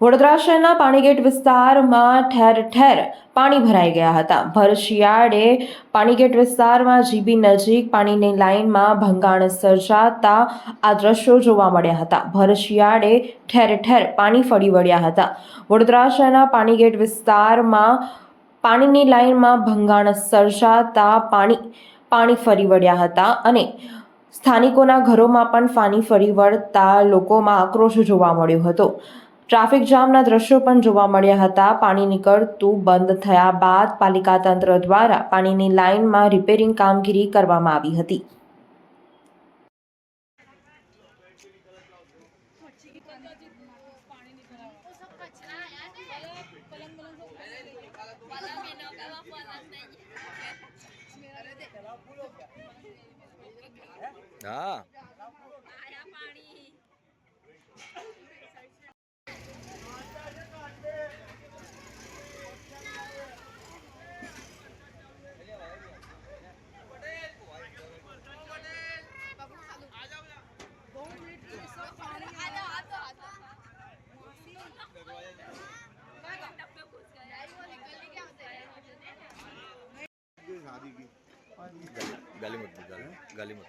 વડોદરા શહેરના પાણીગેટ વિસ્તારમાં ઠેર ઠેર પાણી ભરાઈ ગયા હતા। ભર શિયાળે પાણીગેટ વિસ્તારમાં જીબી નજીક પાણીની લાઇનમાં ભંગાણ સર્જાતા આ દ્રશ્યો જોવા મળ્યા હતા। ભર શિયાળે ઠેર ઠેર પાણી ફરી વળ્યા હતા। વડોદરા શહેરના પાણીગેટ વિસ્તારમાં પાણીની લાઇનમાં ભંગાણ સર્જાતા પાણી ફરી વળ્યા હતા અને સ્થાનિકોના ઘરોમાં પણ પાણી ફરી વળતા લોકોમાં આક્રોશ જોવા મળ્યો હતો। ટ્રાફિક જામના દ્રશ્યો પણ જોવા મળ્યા હતા। પાણી નીકળતું બંધ થયા બાદ પાલિકા તંત્ર દ્વારા પાણીની લાઇનમાં રિપેરિંગ કામગીરી કરવામાં આવી હતી। हाँ शादी की गाली मत गाली मत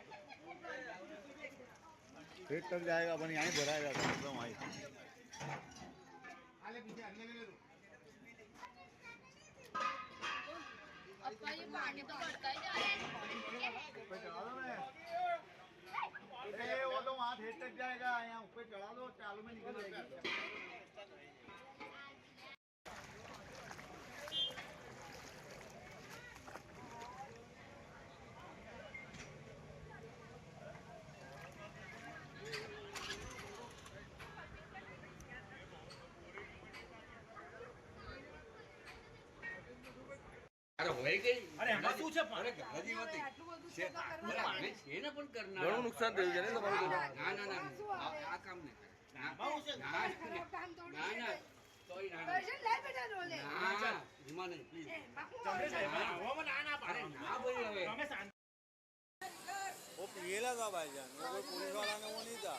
पेट तक जाएगा अपन यहाँ भराएगा मतलब वहीं अपना ये पानी तो बढ़ता ही जा रहा है। अरे वो तो वहाँ ठेठ तक जाएगा, यहाँ ऊपर चढ़ा दो, चालू में निकल जाएगी। અરે હોય ગઈ અરે એમાં શું છે અરે ગરજી હતી છે અરે આને છે ને પણ કરનાર ઘણું નુકસાન થયું છે ને તમારું ના ના ના આ કામ નહીં ના ના ના તોય ના ના એમાં નહીં પ્લીઝ અરે ના ભાઈ હવે वो पिएला था भाईजान, वो कोई पुलिस वाला ने वो नहीं था।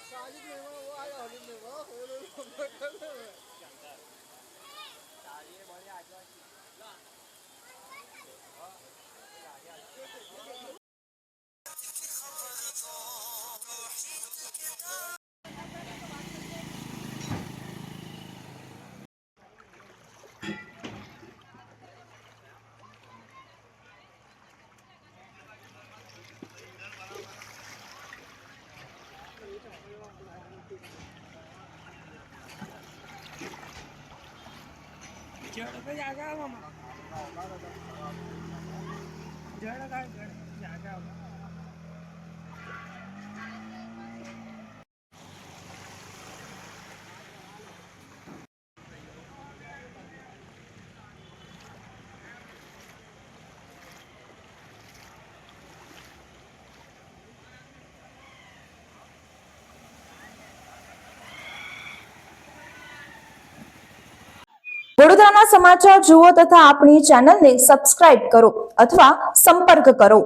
વડોદરાના સમાચાર જુઓ તથા આપણી ચેનલને સબસ્ક્રાઇબ કરો અથવા સંપર્ક કરો।